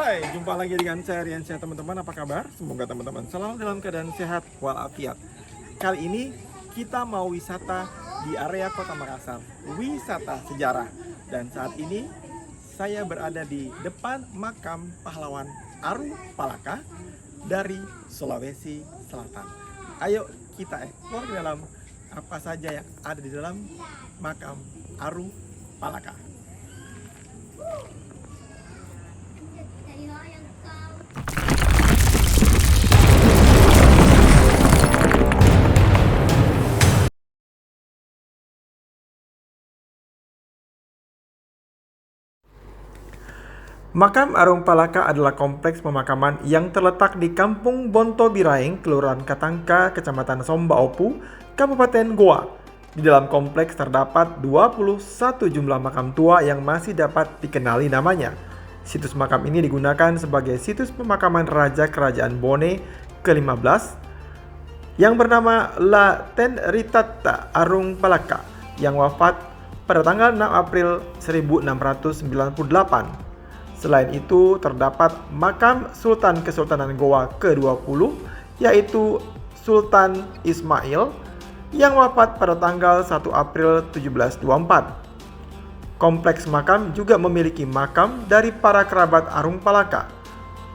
Hai, jumpa lagi dengan saya Riansyah teman-teman. Apa kabar? Semoga teman-teman selalu dalam keadaan sehat walafiat. Kali ini kita mau wisata di area Kota Makassar, wisata sejarah. Dan saat ini saya berada di depan makam pahlawan Aru Palaka dari Sulawesi Selatan. Ayo kita eksplor di dalam apa saja yang ada di dalam makam Aru Palaka. Makam Arum Palaka adalah kompleks pemakaman yang terletak di Kampung Bonto Biraeng, Kelurahan Katangka, Kecamatan Somba Opu, Kabupaten Goa. Di dalam kompleks terdapat 21 jumlah makam tua yang masih dapat dikenali namanya. Situs makam ini digunakan sebagai situs pemakaman Raja Kerajaan Bone ke-15 yang bernama La Tenritata Arung Palaka yang wafat pada tanggal 6 April 1698. Selain itu, terdapat makam Sultan Kesultanan Goa ke-20, yaitu Sultan Ismail, yang wafat pada tanggal 1 April 1724. Kompleks makam juga memiliki makam dari para kerabat Arung Palaka.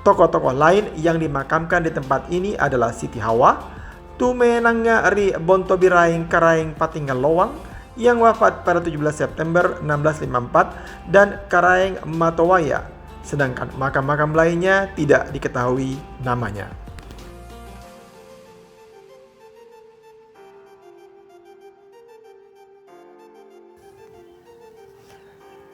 Tokoh-tokoh lain yang dimakamkan di tempat ini adalah Siti Hawa, Tumenanga Ri Bonto Biraeng Karaeng Patinggal Lowang, yang wafat pada 17 September 1654, dan Karaeng Matowaya, sedangkan makam-makam lainnya tidak diketahui namanya.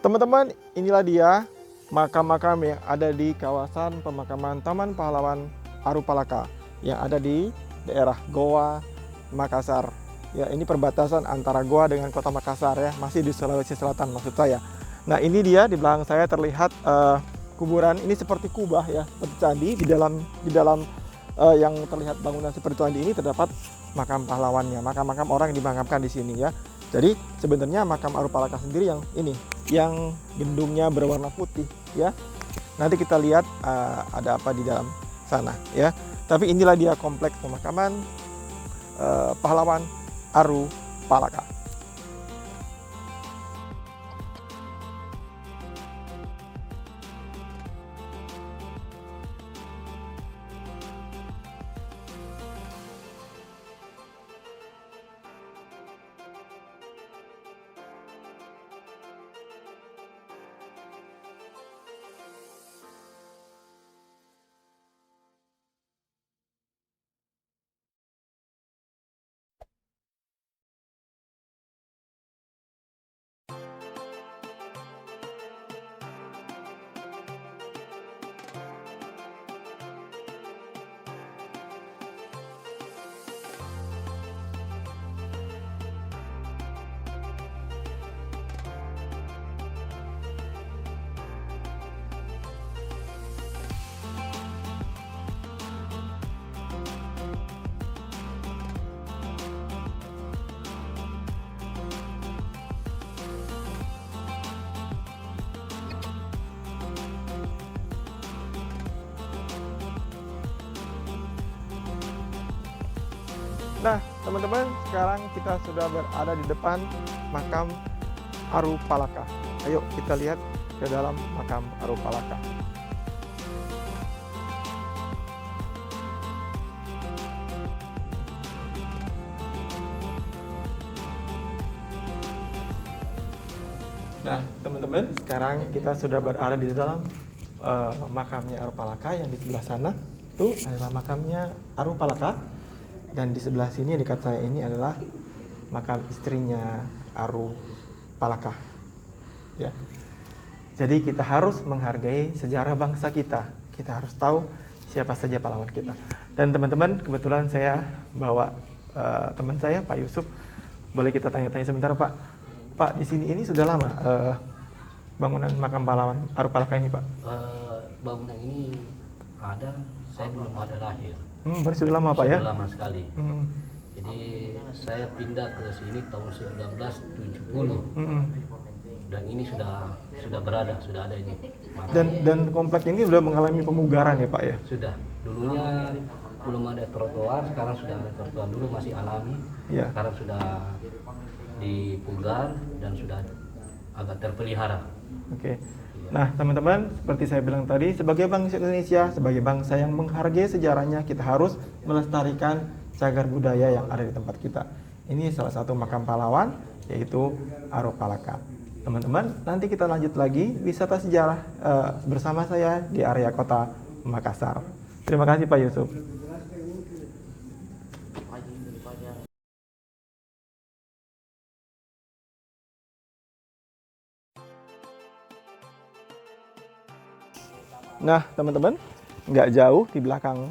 Teman-teman, inilah dia makam-makam yang ada di kawasan pemakaman Taman Pahlawan Aru Palaka yang ada di daerah Goa, Makassar. Ya, ini perbatasan antara Goa dengan Kota Makassar ya, masih di Sulawesi Selatan maksud saya. Nah, ini dia di belakang saya terlihat kuburan. Ini seperti kubah ya, seperti candi. Di dalam yang terlihat bangunan seperti candi ini terdapat makam pahlawannya, makam-makam orang yang dimakamkan di sini ya. Jadi sebenarnya makam Aru Palaka sendiri yang ini, yang gedungnya berwarna putih ya. Nanti kita lihat ada apa di dalam sana ya. Tapi inilah dia kompleks pemakaman pahlawan Aru Palaka. Nah, teman-teman, sekarang kita sudah berada di depan makam Aru Palaka. Ayo kita lihat ke dalam makam Aru Palaka. Nah, teman-teman, sekarang kita sudah berada di dalam makamnya Aru Palaka. Yang di sebelah sana itu adalah makamnya Aru Palaka. Dan di sebelah sini dekat saya ini adalah makam istrinya Aru Palaka. Ya. Jadi kita harus menghargai sejarah bangsa kita. Kita harus tahu siapa saja pahlawan kita. Dan teman-teman, kebetulan saya bawa teman saya, Pak Yusuf. Boleh kita tanya-tanya sebentar, Pak? Pak, di sini ini sudah lama bangunan makam pahlawan Aru Palaka ini, Pak? Bangunan ini ada, saya belum ada lahir. Baru sudah lama, Pak ya? Sudah lama sekali. Jadi saya pindah ke sini tahun 1970. dan ini sudah ada ini. Dan komplek ini sudah mengalami pemugaran ya Pak ya? Sudah. Dulunya belum ada trotoar, sekarang sudah ada trotoar. Dulu masih alami, Iya. sekarang sudah dipugar dan sudah agak terpelihara. Oke. Nah, teman-teman, seperti saya bilang tadi, sebagai bangsa Indonesia, sebagai bangsa yang menghargai sejarahnya, kita harus melestarikan cagar budaya yang ada di tempat kita. Ini salah satu makam pahlawan, yaitu Arupalaka. Teman-teman, nanti kita lanjut lagi wisata sejarah bersama saya di area kota Makassar. Terima kasih Pak Yusuf. Nah, teman-teman, nggak jauh di belakang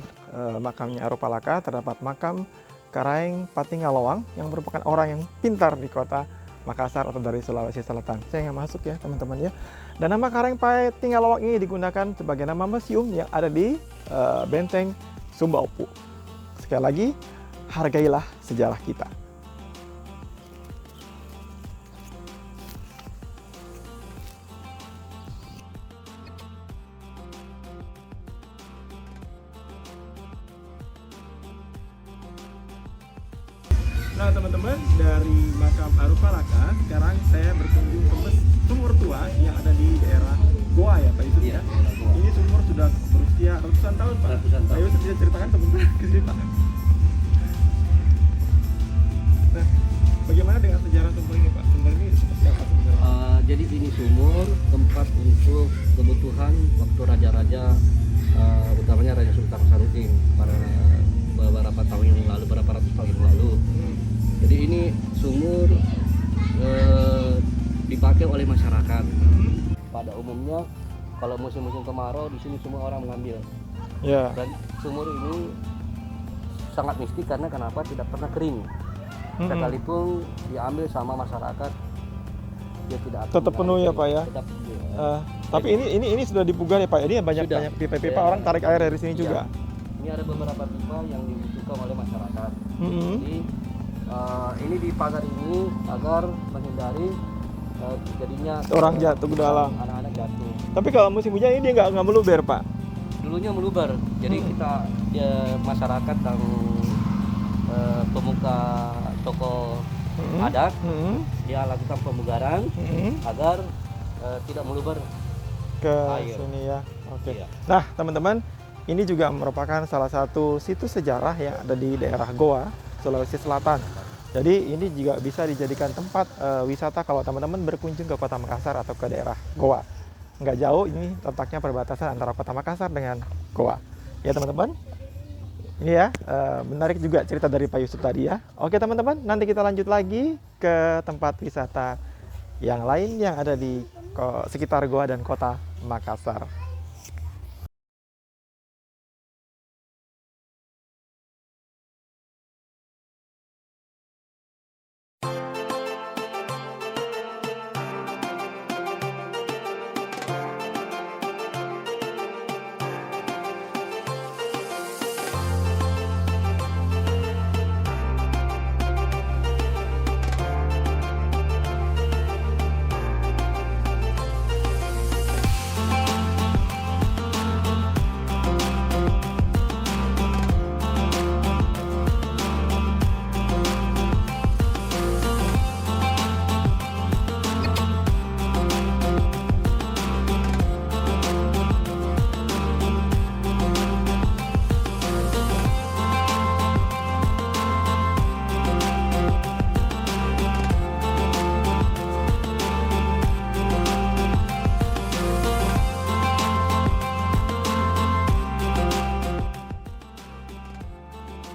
makamnya Arupalaka terdapat makam Karaeng Patinggalowang yang merupakan orang yang pintar di kota Makassar atau dari Sulawesi Selatan. Saya nggak masuk ya, teman-teman ya. Dan nama Karaeng Patinggalowang ini digunakan sebagai nama museum yang ada di Benteng Sumbaupu. Sekali lagi, hargailah sejarah kita. Nah teman-teman, dari makam Arupalaka, sekarang saya berkunjung ke sumur tua yang ada di daerah Goa ya Pak Yusuf ya? Ini sumur sudah berusia ratusan tahun Pak. Pak Yusuf bisa ceritakan sebentar ke sini Pak. Nah, bagaimana dengan sejarah sumur ini Pak? Sumur ini seperti apa sebenarnya? Jadi ini sumur tempat untuk kebutuhan waktu raja-raja, utamanya Raja Sultan Hasanuddin pada beberapa tahun yang lalu, beberapa ratus tahun yang lalu. Jadi ini sumur dipakai oleh masyarakat. Pada umumnya kalau musim-musim kemarau di sini semua orang mengambil. Ya. Dan sumur ini sangat mistik karena kenapa tidak pernah kering. Sekalipun diambil sama masyarakat, dia tidak akan Tetap penuh ya Pak ya. Tetap penuh. Tapi ini sudah dipugar ya Pak. Ini banyak pipa-pipa orang tarik air dari sini juga. Ini ada beberapa pipa yang dibutuhkan oleh masyarakat. Jadi ini dipagar ini agar menghindari terjadinya orang jatuh ke dalam. Anak-anak jatuh. Tapi kalau musim hujan ini dia nggak meluber Pak. Dulunya meluber. Jadi kita masyarakat dan pemuka tokoh adat dia lakukan pemugaran agar tidak meluber ke air. Sini ya. Oke. Iya. Nah teman-teman, ini juga merupakan salah satu situs sejarah yang ada di daerah Goa, Sulawesi Selatan. Jadi ini juga bisa dijadikan tempat wisata kalau teman-teman berkunjung ke kota Makassar atau ke daerah Goa. Nggak jauh, ini letaknya perbatasan antara kota Makassar dengan Goa. Ya teman-teman, ini ya, menarik juga cerita dari Pak Yusuf tadi ya. Oke teman-teman, nanti kita lanjut lagi ke tempat wisata yang lain yang ada di sekitar Goa dan kota Makassar.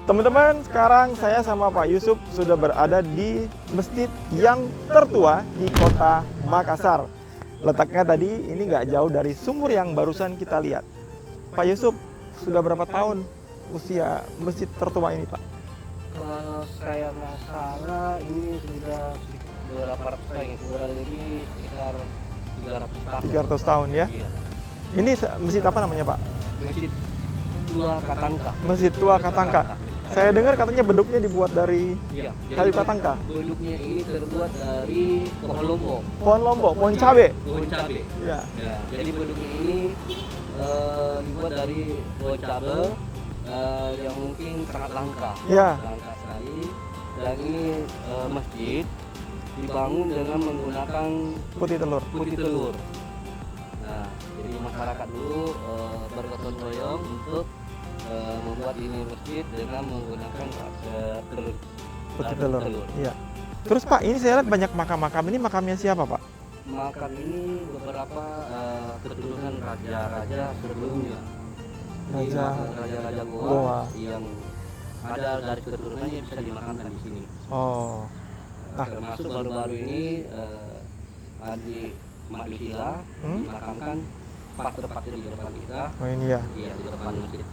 Teman-teman, sekarang saya sama Pak Yusuf sudah berada di masjid yang tertua di kota Makassar. Letaknya tadi ini nggak jauh dari sumur yang barusan kita lihat. Pak Yusuf, sudah berapa tahun usia masjid tertua ini Pak? Kalau saya nggak salah ini sudah beberapa ratus tahun, sudah lebih sekitar 300 tahun. 300 tahun ya. Iya. Ini masjid apa namanya Pak? Masjid Tua Katangka. Masjid Tua Katangka. Saya dengar katanya beduknya dibuat dari Iya. kayu katangka. Beduknya ini terbuat dari pohon lombok, Pohon lombok, pohon cabe. pohon cabe. Ya. Ya, jadi beduknya ini dibuat dari pohon cabe yang mungkin sangat langka. Ya. Langka sekali. Dan ini masjid dibangun dengan menggunakan Putih telur. putih telur. Nah, jadi masyarakat dulu bergotong royong untuk membuat ini masjid dengan menggunakan Putih telur. Iya. Terus Pak, ini saya lihat banyak makam-makam. Ini makamnya siapa Pak? Makam ini beberapa keturunan raja-raja sebelumnya. Jadi, raja-raja Goa yang ada dari keturunannya bisa dimakamkan di sini. Oh. Nah, Termasuk baru-baru ini Adi Maksila dimakamkan pas tepatnya di depan kita. oh ini ya. Iya, di depan masjid.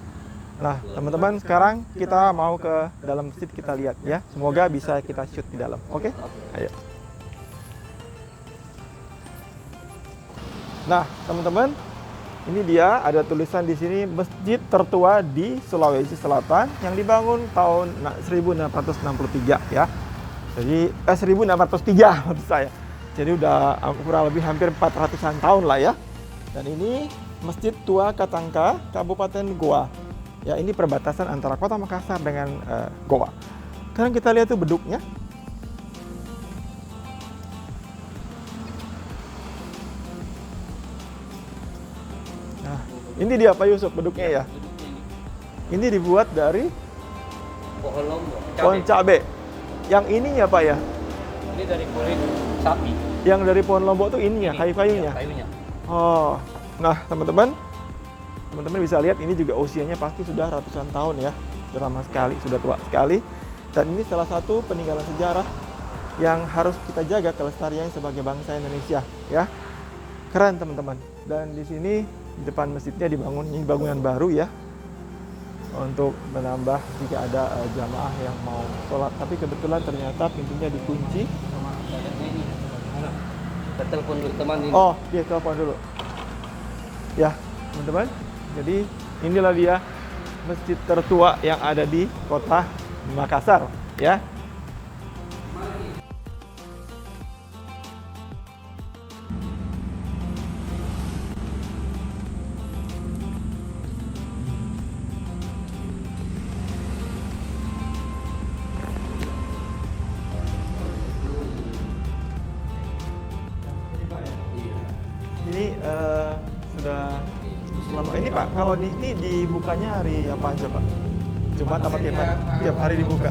Nah, teman-teman, sekarang kita mau ke dalam masjid, kita lihat ya. Semoga bisa kita shoot di dalam. Oke? Ayo. Nah, teman-teman, ini dia ada tulisan di sini masjid tertua di Sulawesi Selatan yang dibangun tahun 1663 ya. Jadi 1603 maksud saya. Jadi udah kurang lebih hampir 400-an tahun lah ya. Dan ini Masjid Tua Katangka, Kabupaten Goa. Ya, ini perbatasan antara Kota Makassar dengan Goa. Sekarang kita lihat tuh beduknya. Nah, ini dia Pak Yusuf beduknya ya. Ini dibuat dari Pohon lombok. pohon cabe. Yang ininya Pak ya. Ini dari kulit sapi. Yang dari pohon lombok tuh ininya, kayu-kayunya. Kayunya. Oh, nah teman-teman bisa lihat ini juga usianya pasti sudah ratusan tahun ya, sudah lama sekali, sudah tua sekali. Dan ini salah satu peninggalan sejarah yang harus kita jaga kelestariannya sebagai bangsa Indonesia ya. Keren teman-teman. Dan di sini di depan masjidnya dibangun, ini bangunan baru ya, untuk menambah jika ada jamaah yang mau sholat. Tapi kebetulan ternyata pintunya dikunci. Kita telepon dulu teman ini. Oh, dia telepon dulu. Ya, teman-teman. Jadi inilah dia masjid tertua yang ada di Kota Makassar, ya. Ini sudah selama ini Pak, kalau ini dibukanya hari apa aja Pak? Jumat apa tiap hari dibuka?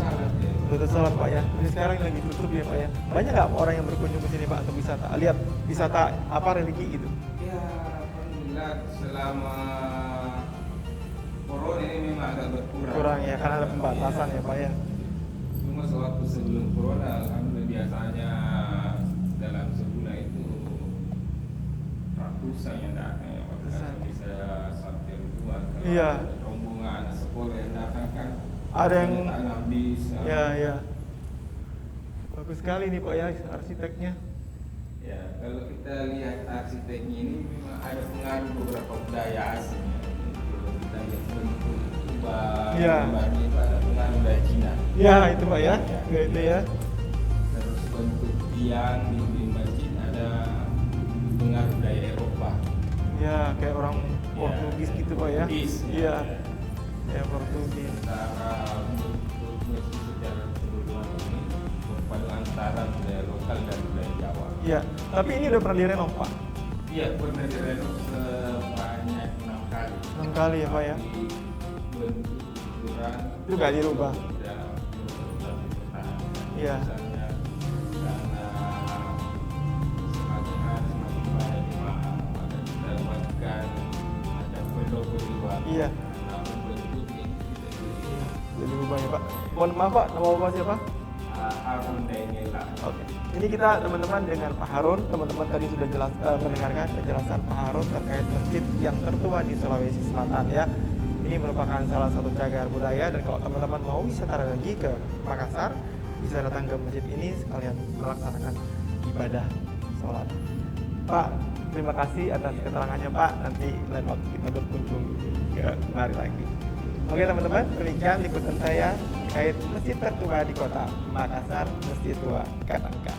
Tutup sholat Pak ya. Ini sekarang lagi tutup ya Pak ya. Banyak nggak orang yang berkunjung ke sini Pak untuk wisata? Lihat wisata apa religi gitu? Ya, alhamdulillah selama corona ini memang agak berkurang. Kurang ya, karena ada pembatasan ya Pak ya. Cuma sewaktu sebelum corona, alhamdulillah biasanya dalam sebulan itu ratusan yang datang ya, bahkan bisa sampai ribuan. Kalau Iya. ada rombongan anak sekolah yang datang kan, Ada yang anak bis. ya. Bagus sekali nih Pak ya arsiteknya. Ya, kalau kita lihat arsiteknya ini memang ada pengaruh beberapa budaya asing. Kalau kita lihat bentuk kubah, Iya. gambarnya itu ada pengaruh dari Cina. Ya itu Pak ya, itu ya. Terus bentuk tiang di masjid ada pengaruh dari Eropa. Ya kayak orang Portugis gitu Pak ya. Portugis, Iya. Ya Portugis. Antara bentuk masjid secara keseluruhan ini berpaduan antara budaya lokal dan budaya Jawa. Iya. Tapi ini udah pernah direnov Pak. Iya, pernah direnov sebanyak 6 kali. 6 kali ya Pak ya. Tapi bentuk ukuran Itu nggak dirubah. tidak bertahan. Iya. Misalnya karena semakin hari semakin banyak jemaah, maka kita buatkan ada pendopo di luar. Iya. Namun bentuknya tidak Jadi dirubah ya Pak. Mohon maaf Pak, nama Bapak siapa? Harun Dainela. Oke. Ini kita teman-teman dengan Pak Harun. Teman-teman tadi sudah mendengarkan penjelasan Pak Harun terkait masjid yang tertua di Sulawesi Selatan ya. Ini merupakan salah satu cagar budaya, dan kalau teman-teman mau wisata lagi ke Makassar, bisa datang ke masjid ini sekalian melaksanakan ibadah sholat. Pak, terima kasih atas keterangannya Pak. Nanti lain waktu kita berkunjung ke mari lagi. Oke teman-teman, demikian liputan saya terkait masjid tertua di kota Makassar, Masjid Tua Katangka.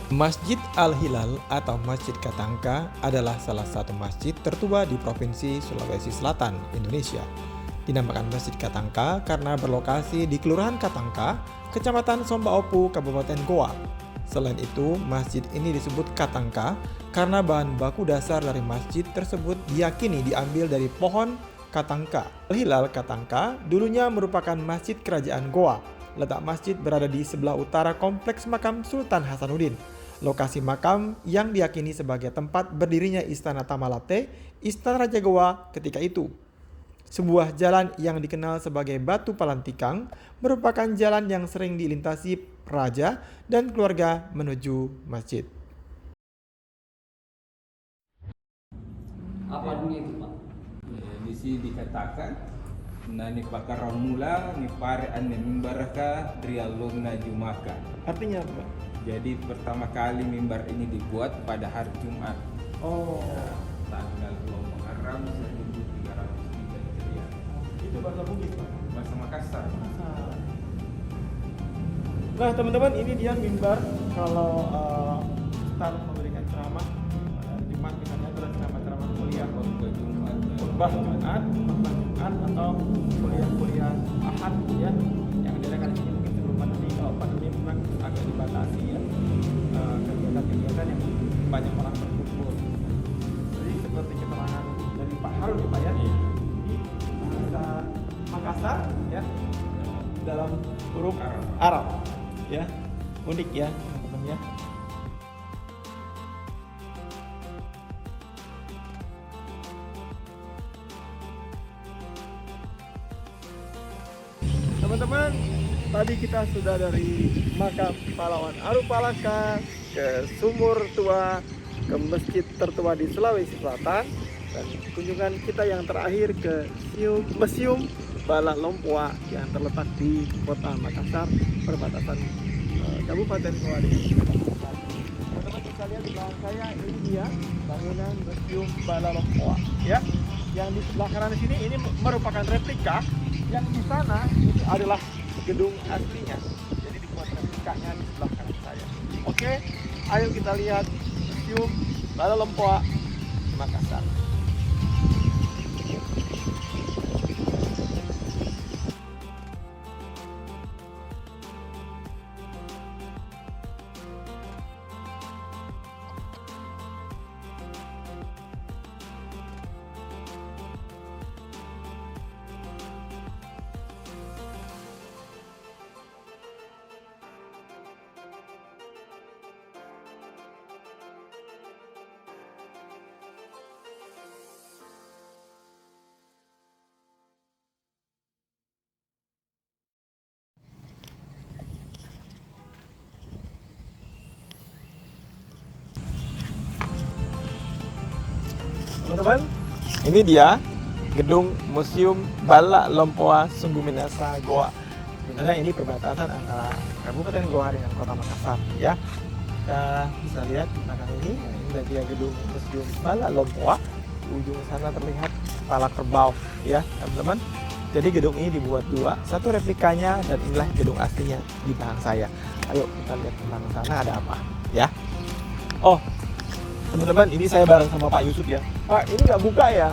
Masjid Al-Hilal atau Masjid Katangka adalah salah satu masjid tertua di Provinsi Sulawesi Selatan, Indonesia. Dinamakan Masjid Katangka karena berlokasi di Kelurahan Katangka, Kecamatan Sombaopu, Kabupaten Goa. Selain itu, masjid ini disebut Katangka karena bahan baku dasar dari masjid tersebut diyakini diambil dari pohon Katangka. Al-Hilal Katangka dulunya merupakan masjid kerajaan Goa. Letak masjid berada di sebelah utara kompleks makam Sultan Hasanuddin. Lokasi makam yang diyakini sebagai tempat berdirinya Istana Tamalate, Istana Raja Goa ketika itu. Sebuah jalan yang dikenal sebagai Batu Palantikang merupakan jalan yang sering dilintasi raja dan keluarga menuju masjid. Apa dunia itu Pak? Di sini dikatakan nah ni pakar mula ni pare ane mimbaraka rialum najumaka. Artinya apa, Pak? Jadi pertama kali mimbar ini dibuat pada hari Jumat. Oh, Tanggal 2 Muharram 1303 Hijriah. itu bahasa Bugis, Pak. Bahasa Makassar. Nah teman-teman, ini dia mimbar kalau Ustaz memberikan ceramah pada hari Jumat, misalnya adalah ceramah-ceramah kuliah Khutbah Jumat. khutbah Jumat atau kuliah Ahad ya, yang diadakan di sini mungkin sebelum pandemi. Kalau pandemi memang agak dibatasi ya, kegiatan-kegiatan yang banyak orang berkumpul. Jadi seperti keterangan dari Pak Harun ya Pak ya, di bahasa Makassar ya, dalam huruf Arab ya, unik ya teman-teman ya. Teman-teman, tadi kita sudah dari makam pahlawan Arupalaka ke sumur tua, ke masjid tertua di Sulawesi Selatan, dan kunjungan kita yang terakhir ke Museum Bala Lompoa yang terletak di kota Makassar, perbatasan Kabupaten Goa dengan Makassar. Teman-teman bisa lihat di belakang saya, ini dia bangunan Museum Bala Lompoa ya. Yang di sebelah kanan sini ini merupakan replika. Yang di sana itu adalah gedung aslinya. Jadi dibuat replikanya di sebelah kanan saya. Oke, ayo kita lihat Museum Bala Lompoa Makassar. Teman-teman, ini dia gedung Museum Bala Lompoa Sungguh Minasa Goa. Karena ini perbatasan antara Kabupaten Goa dengan Kota Makassar ya. Kita bisa lihat di belakang ini dia gedung Museum Bala Lompoa. Di ujung sana terlihat kepala kerbau ya, teman-teman. Jadi gedung ini dibuat dua, satu replikanya dan inilah gedung aslinya di belakang saya. Ayo kita lihat ke belakang sana ada apa ya. Oh, teman-teman, ini saya bareng sama Pak Yusuf ya. Pak, ini nggak buka ya?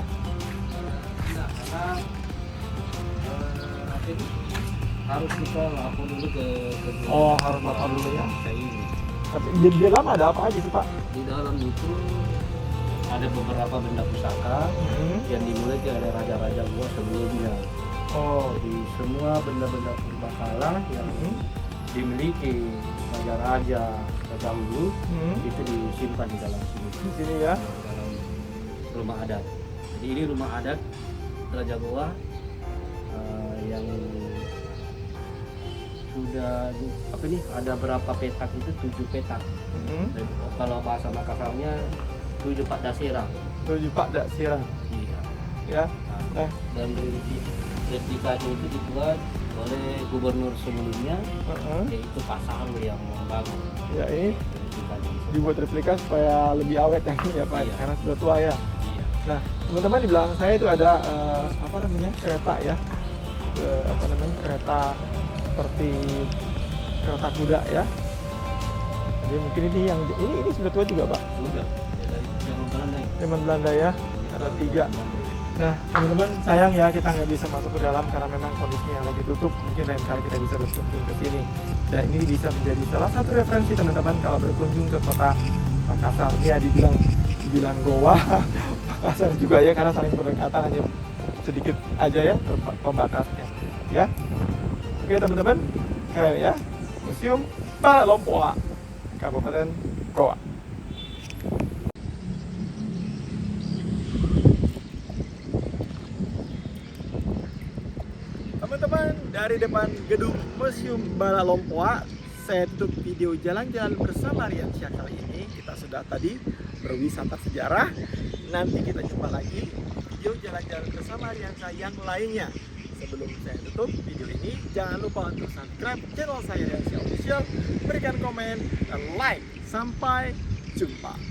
Harus kita lapor dulu ke Oh, harus lapor dulu ya. Ini. Tapi di dalam ada apa aja sih Pak? Di dalam itu ada beberapa benda pusaka yang dimulai dari raja-raja gua sebelumnya. Oh, Jadi semua benda-benda purbakala yang dimiliki raja-raja terdahulu itu disimpan di dalam sini. di sini ya. Di dalam rumah adat. Jadi ini rumah adat Raja Goa yang sudah apa nih, ada berapa petak itu, 7 petak. Dan kalau bahasa Makassarnya 7 Pak Dasira. 7 Pak Dasira Iya. ya. Nah, dan replikanya itu dibuat oleh gubernur sebelumnya, yaitu Pak Saru yang membangun. Ya, ini Replikanya. dibuat replika supaya lebih awet ya Pak, Iya. karena sudah tua ya. Iya. Nah, teman-teman di belakang saya itu ada apa namanya, kereta ya, apa namanya, kereta seperti kereta kuda ya. Jadi mungkin ini yang ini sudah tua juga Pak, Sudah. Ya, dari zaman Belanda. zaman Belanda ya, ada 3. Nah, teman-teman, sayang ya kita nggak bisa masuk ke dalam karena memang kondisinya lagi tutup. Mungkin lain kali kita bisa berkunjung ke sini. Dan ini bisa menjadi salah satu referensi teman-teman kalau berkunjung ke kota Makassar. Ya, dibilang goa, Makassar juga ya, karena saling berdekatan, hanya sedikit aja ya pembatasnya. Ya, oke teman-teman, keren ya, Museum Balalompua, Kabupaten Goa. Teman-teman, dari depan gedung Museum Balalompua, saya tutup video jalan-jalan bersama Rian Syah kali ini. Kita sudah tadi berwisata sejarah. Nanti kita jumpa lagi video jalan-jalan bersama Rian Syah yang lainnya. Sebelum saya tutup video ini, jangan lupa untuk subscribe channel saya Rian Syah Official, berikan komen dan like. Sampai jumpa.